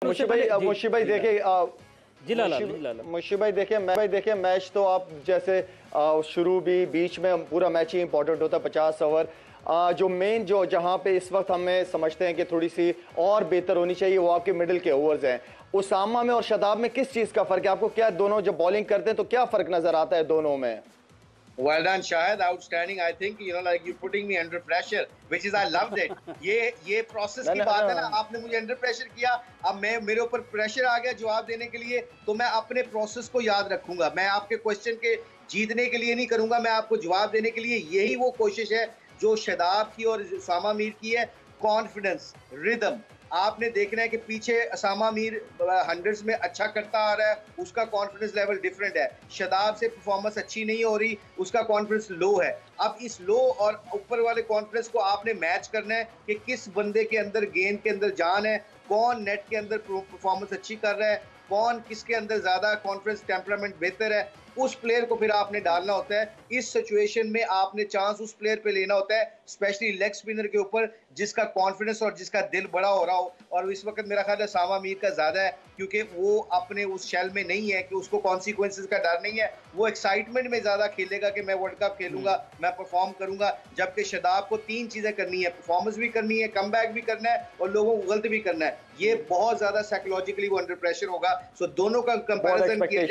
मुशी भाई देखे मैच तो आप जैसे शुरू भी बीच में पूरा मैच ही इंपॉर्टेंट होता है, 50 ओवर। जो मेन जो जहां पे इस वक्त हमें समझते हैं कि थोड़ी सी और बेहतर होनी चाहिए वो आपके मिडिल के ओवर्स हैं। उसामा में और शदाब में किस चीज का फर्क है आपको? क्या दोनों जब बॉलिंग करते हैं तो क्या फर्क नजर आता है दोनों में? Well done, Shahid. Outstanding. I think like you putting me under pressure, which is I loved it. ये प्रोसेस की बात है ना, आपने मुझे अंडर प्रेशर किया, अब मैं मेरे ऊपर प्रेशर आ गया जवाब देने के लिए, तो मैं अपने प्रोसेस को याद रखूंगा। मैं आपके क्वेश्चन के जीतने के लिए नहीं करूंगा, मैं आपको जवाब देने के लिए। यही वो कोशिश है जो शदाब की और उसामा मीर की है। कॉन्फिडेंस, रिदम, आपने देखना है कि पीछे उसामा मीर हंड्रेड्स में अच्छा करता आ रहा है, उसका कॉन्फिडेंस लेवल डिफरेंट है। शदाब से परफॉर्मेंस अच्छी नहीं हो रही, उसका कॉन्फिडेंस लो है। अब इस लो और ऊपर वाले कॉन्फिडेंस को आपने मैच करना है कि किस बंदे के अंदर गेंद के अंदर जान है, कौन नेट के अंदर परफॉर्मेंस अच्छी कर रहा है, कौन किसके अंदर ज्यादा कॉन्फिडेंस टेम्परामेंट बेहतर है, उस प्लेयर को फिर आपने डालना होता है। इस सिचुएशन में आपने चांस उस प्लेयर पे लेना होता है, स्पेशली लेग स्पिनर के ऊपर जिसका कॉन्फिडेंस और जिसका दिल बड़ा हो रहा हो। और इस वक्त मेरा ख्याल है उसामा मीर का ज्यादा है, क्योंकि वो अपने उस शेल में नहीं है कि उसको कॉन्सिक्वेंसेस का डर नहीं है। वो एक्साइटमेंट में ज्यादा खेलेगा कि मैं वर्ल्ड कप खेलूंगा, मैं परफॉर्म करूंगा। जबकि शदाब को 3 चीजें करनी है, परफॉर्मेंस भी करनी है, कमबैक भी करना है और लोगों को गलत भी करना है। ये बहुत ज्यादा साइकोलॉजिकली वो अंडर प्रेशर होगा। सो दोनों का कंपैरिजन किया,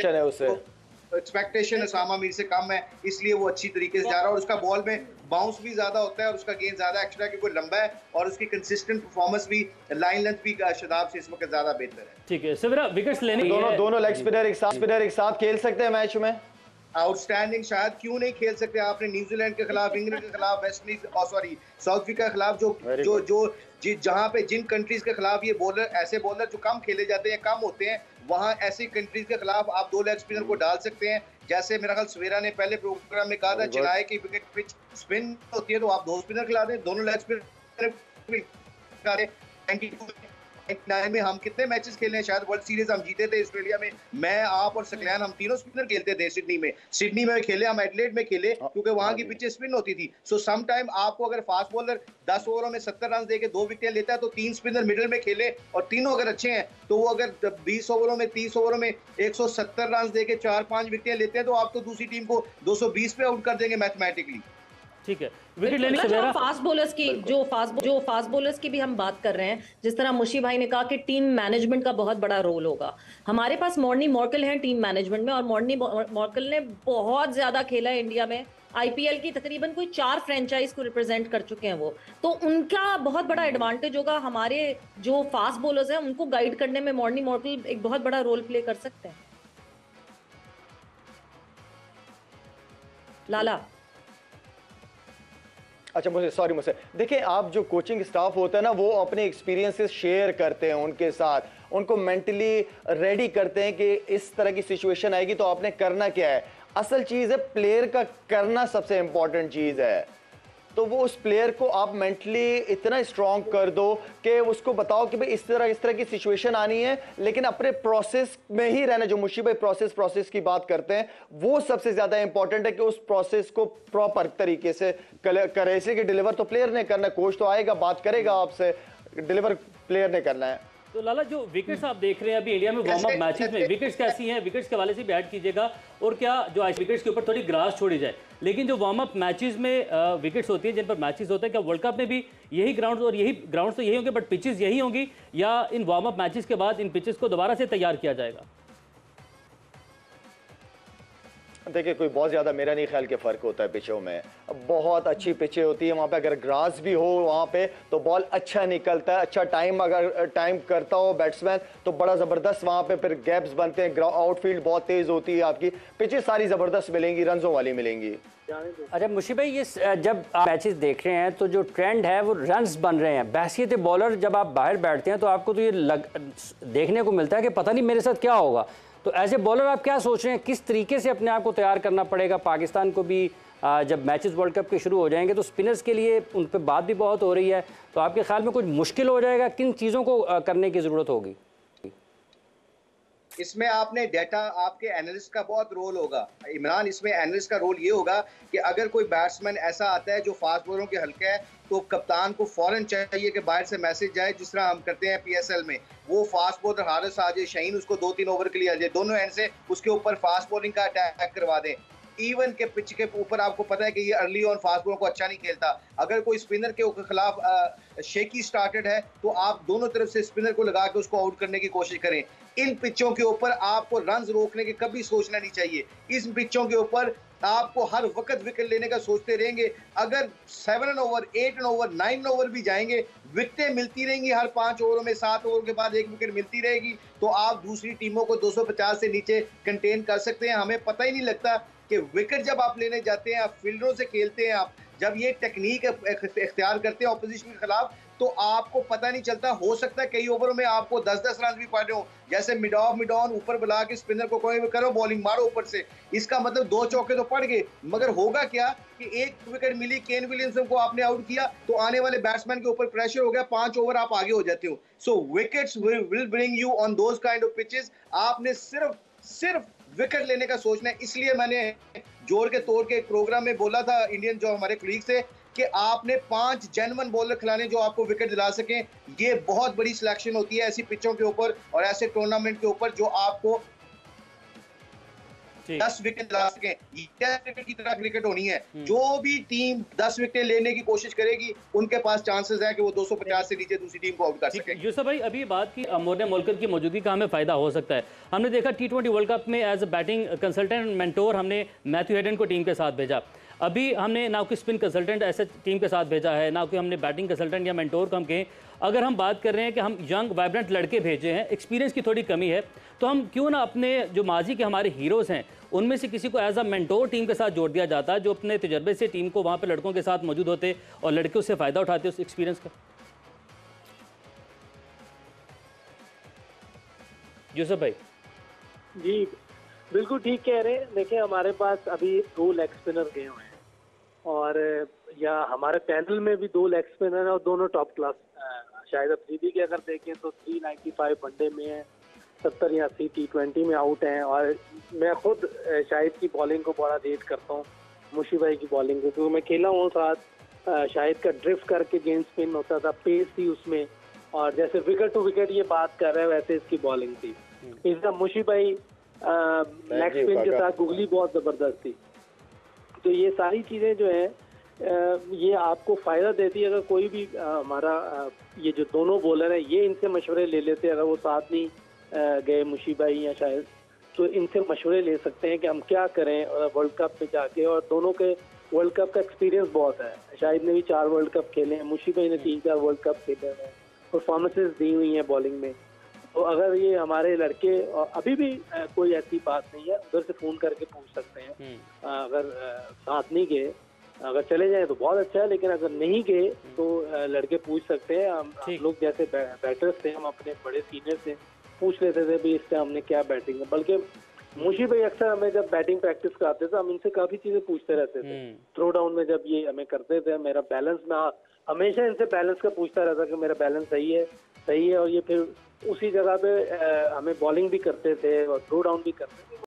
एक्सपेक्टेशन उसामा मीर से कम है, इसलिए वो अच्छी तरीके से जा रहा है। और उसका बॉल में बाउंस भी ज्यादा होता है और उसका गेंद ज्यादा एक्स्ट्रा क्योंकि लंबा है, और उसकी कंसिस्टेंट परफॉर्मेंस भी, लाइन लेंथ भी शदाब से इस वक्त ज्यादा बेहतर है। ठीक है सवेरा, विकेट्स लेने दोनों लेग स्पिनर एक साथ खेल सकते हैं मैच में। आउटस्टैंडिंग, शायद क्यों नहीं खेल सकते? आपने न्यूजीलैंड के खिलाफ, इंग्लैंड के खिलाफ, West Indies sorry south Africa के खिलाफ जहां पे जिन कंट्रीज के खिलाफ ये बॉलर, ऐसे बॉलर जो कम खेले जाते हैं, कम होते हैं, वहां ऐसी कंट्रीज के खिलाफ आप 2 लेग स्पिनर को डाल सकते हैं। जैसे मेरा ख्याल सवेरा ने पहले प्रोग्राम में कहा था, चिराए की विकेट पिच स्पिन होती है तो आप 2 स्पिनर खिला दें, दोनों लेग स्पिनर। 99 में हम कितने मैचेस खेले हैं? शायद वर्ल्ड सीरीज हम जीते थे ऑस्ट्रेलिया में, मैं, आप और सकलैन, हम तीनों स्पिनर खेलते थे सिडनी में खेले, हम एडिलेड में खेले, क्योंकि वहां की पिचें स्पिन होती थी। सो सम टाइम आपको अगर फास्ट बॉलर 10 ओवरों में 70 रन देके 2 विकेट लेता है तो 3 स्पिनर मिडिल में खेले और तीनों अगर अच्छे हैं तो वो अगर 20 ओवरों में 30 ओवरों में 170 रन देके 4-5 विकेट लेते हैं तो आप तो दूसरी टीम को 220 पे आउट कर देंगे मैथमेटिकली। ठीक है, विकेट लेने से फास्ट बॉलर्स की जो फास्ट बॉलर्स की भी हम बात कर रहे हैं, जिस तरह मुशी भाई ने कहा कि टीम मैनेजमेंट का बहुत बड़ा रोल होगा। हमारे पास मॉर्नी मॉर्कल हैं टीम मैनेजमेंट में, और मॉर्नी मॉर्कल ने बहुत ज्यादा खेला है इंडिया में। आईपीएल की तकरीबन कोई 4 फ्रेंचाइज को रिप्रेजेंट कर चुके हैं वो, तो उनका बहुत बड़ा एडवांटेज होगा। हमारे जो फास्ट बॉलर्स हैं उनको गाइड करने में मॉर्नी मॉर्कल एक बहुत बड़ा रोल प्ले कर सकते हैं। लाला अच्छा, मुझसे देखिए, आप जो कोचिंग स्टाफ होता है ना, वो अपने एक्सपीरियंसेस शेयर करते हैं उनके साथ, उनको मेंटली रेडी करते हैं कि इस तरह की सिचुएशन आएगी तो आपने करना क्या है। असल चीज़ है प्लेयर का करना, सबसे इंपॉर्टेंट चीज़ है। तो वो उस प्लेयर को आप मेंटली इतना स्ट्रांग कर दो कि उसको बताओ कि भाई इस तरह की सिचुएशन आनी है, लेकिन अपने प्रोसेस में ही रहना। जो मुशी भाई प्रोसेस की बात करते हैं, वो सबसे ज्यादा इंपॉर्टेंट है कि उस प्रोसेस को प्रॉपर तरीके से करे। इसलिए कि डिलीवर तो प्लेयर ने करना है, कोच तो आएगा बात करेगा आपसे, डिलीवर प्लेयर ने करना है। तो लाला, जो विकेट्स आप देख रहे हैं अभी इंडिया में वार्म अप मैचेस में, विकेट्स कैसी हैं? विकेट्स के हवाले से भी ऐड कीजिएगा, और क्या जो आज विकेट्स के ऊपर थोड़ी ग्रास छोड़ी जाए, लेकिन जो वार्म अप मैचेस में विकेट्स होती हैं जिन पर मैचेस होते हैं, क्या वर्ल्ड कप में भी यही ग्राउंड और यही ग्राउंड तो यही होंगे बट पिचेस यही होंगी, या इन वार्म अप मैचेस के बाद इन पिचेस को दोबारा से तैयार किया जाएगा? देखिए, कोई बहुत ज़्यादा मेरा नहीं ख्याल के फ़र्क होता है पिचों में। बहुत अच्छी पिचें होती है वहाँ पे, अगर ग्रास भी हो वहाँ पे तो बॉल अच्छा निकलता है। अच्छा अगर टाइम करता हो बैट्समैन तो बड़ा ज़बरदस्त वहाँ पे फिर गैप्स बनते हैं। आउटफील्ड बहुत तेज़ होती है, आपकी पिचें सारी ज़बरदस्त मिलेंगी, रनों वाली मिलेंगी। अच्छा मुशी भाई, ये जब आप मैचेस देख रहे हैं तो जो ट्रेंड है वो रन्स बन रहे हैं। बहसियत बॉलर जब आप बाहर बैठते हैं तो आपको तो ये देखने को मिलता है कि पता नहीं मेरे साथ क्या होगा। तो एज ए बॉलर आप क्या सोच रहे हैं, किस तरीके से अपने आप को तैयार करना पड़ेगा? पाकिस्तान को भी जब मैचेस वर्ल्ड कप के शुरू हो जाएंगे तो स्पिनर्स के लिए उन पर बात भी बहुत हो रही है, तो आपके ख्याल में कुछ मुश्किल हो जाएगा? किन चीज़ों को करने की ज़रूरत होगी? इसमें आपने डेटा, आपके एनालिस्ट का बहुत रोल होगा इमरान। इसमें एनालिस्ट का रोल ये होगा कि अगर कोई बैट्समैन ऐसा आता है जो फास्ट बॉलरों के हल्का है, तो कप्तान को फौरन चाहिए कि बाहर से मैसेज जाए, जिस तरह हम करते हैं पीएसएल में। वो फास्ट बॉलर हारिस आ जाए, शाहीन उसको 2-3 ओवर के लिए आ जाए, दोनों एंड से उसके ऊपर फास्ट बॉलिंग का अटैक करवा दें। इवन के पिच के ऊपर आपको पता है कि ये अर्ली ऑन फास्ट बॉलर को अच्छा नहीं खेलता। अगर कोई स्पिनर के खिलाफ शेकी स्टार्टेड है, तो आप दोनों तरफ से स्पिनर को लगा के उसको आउट करने की कोशिश करें। इन पिचों के ऊपर आपको रन रोकने के कभी सोचना नहीं चाहिए। इस पिचों के ऊपर आपको हर वक्त विकेट लेने का सोचते रहेंगे। अगर 7 ओवर, 8 ओवर, 9 ओवर भी जाएंगे, विकेटें मिलती रहेंगी हर 5 ओवरों में। 7 ओवर के बाद 1 विकेट मिलती रहेगी, तो आप दूसरी टीमों को 250 से नीचे कंटेन कर सकते हैं। हमें पता ही नहीं लगता कि विकेट जब आप लेने जाते हैं, आप फील्डरों से खेलते हैं, आप जब ये टेक्निक इख्तियार करते हैं ऑपोजिशन के खिलाफ, तो आपको पता नहीं चलता। हो सकता है कई ओवरों में आपको 10-10 रन भी पड़ रहे हो, जैसे मिड ऑन ऊपर बुला के स्पिनर को कोई भी करो, बॉलिंग मारो ऊपर से, इसका मतलब 2 चौके तो पड़ गए। मगर होगा क्या कि 1 विकेट मिली, केन विलियमसन को आपने आउट किया, तो आने वाले बैट्समैन के ऊपर प्रेशर हो गया, 5 ओवर आप आगे हो जाते हो। So wickets will bring you on those kind of pitches. आपने सिर्फ विकेट लेने का सोचना है। इसलिए मैंने जोर के तौर के एक प्रोग्राम में बोला था इंडियन जो हमारे कलीग से, कि आपने 5 जेन्युइन बॉलर खिलाने जो आपको विकेट दिला सकें। ये बहुत बड़ी सिलेक्शन होती है ऐसी पिचों के ऊपर और ऐसे टूर्नामेंट के ऊपर, जो आपको 10 विकेट दिला सकें। टेस्ट क्रिकेट की तरह क्रिकेट होनी है। जो भी टीम 10 विकेट लेने की कोशिश करेगी, उनके पास चांसेस है कि वो 250 से नीचे दूसरी टीम को आउट कर सके। यूसुफ भाई, अभी बात की मोर्ने मोलकर की मौजूदगी का हमें फायदा हो सकता है। हमने देखा T20 वर्ल्ड कप में as a batting consultant mentor हमने मैथ्यू हेडन को टीम के साथ भेजा। अभी हमने ना कोई स्पिन कंसल्टेंट ऐसे टीम के साथ भेजा है, ना कोई हमने बैटिंग कंसल्टेंट या मेंटोर को हम कहें। अगर हम बात कर रहे हैं कि हम यंग वाइब्रेंट लड़के भेजे हैं, एक्सपीरियंस की थोड़ी कमी है, तो हम क्यों ना अपने जो माजी के हमारे हीरोज़ हैं उनमें से किसी को एज अ मेंटोर टीम के साथ जोड़ दिया जाता, जो अपने तजर्बे से टीम को वहाँ पर लड़कों के साथ मौजूद होते और लड़के उससे फ़ायदा उठाते उस एक्सपीरियंस का। यूसुफ भाई जी बिल्कुल ठीक कह रहे हैं। देखिए, हमारे पास अभी 2 लेग स्पिनर गए हुए हैं, और या हमारे पैनल में भी 2 लेग स्पिनर हैं और दोनों टॉप क्लास। शाहिद अफरीदी के अगर देखें तो 395 वनडे में है, 70 या 80 T20 में आउट हैं। और मैं खुद शाहिद की बॉलिंग को बड़ा रेट करता हूँ, मुशी भाई की बॉलिंग को, क्योंकि मैं खेला हूँ साथ। शाहिद का ड्रिफ्ट करके गेंद स्पिन होता था, पेस थी उसमें, और जैसे विकेट टू विकेट ये बात कर रहे हैं वैसे इसकी बॉलिंग थी। इसका मुशी भाई लेग स्पिन के साथ गुगली बहुत जबरदस्त थी। तो ये सारी चीजें जो है ये आपको फायदा देती है। अगर कोई भी हमारा ये जो दोनों बॉलर हैं, ये इनसे मशवरे ले लेते, अगर वो साथ नहीं गए मुशी भाई या शायद, तो इनसे मशवरे ले सकते हैं कि हम क्या करें वर्ल्ड कप में जाके। और दोनों के वर्ल्ड कप का एक्सपीरियंस बहुत है। शाहिद ने भी 4 वर्ल्ड कप खेले हैं, मुशी भाई ने 3-4 वर्ल्ड कप खेले हैं, परफॉर्मेंसेज दी हुई हैं बॉलिंग में। तो अगर ये हमारे लड़के, अभी भी कोई ऐसी बात नहीं है, उधर से फ़ोन करके पूछ सकते हैं। अगर साथ नहीं गए, अगर चले जाएं तो बहुत अच्छा है, लेकिन अगर नहीं गए तो लड़के पूछ सकते हैं। हम लोग जैसे बैटर्स थे, हम अपने बड़े सीनियर से पूछ लेते थे भी इससे हमने क्या बैटिंग है। बल्कि मुशी भाई अक्सर हमें जब बैटिंग प्रैक्टिस कराते थे, हम इनसे काफ़ी चीज़ें पूछते रहते थे। थ्रो डाउन में जब ये हमें करते थे, मेरा बैलेंस, में हमेशा इनसे बैलेंस का पूछता रहता कि मेरा बैलेंस सही है। और ये फिर उसी जगह पे हमें बॉलिंग भी करते थे और थ्रो डाउन भी करते थे।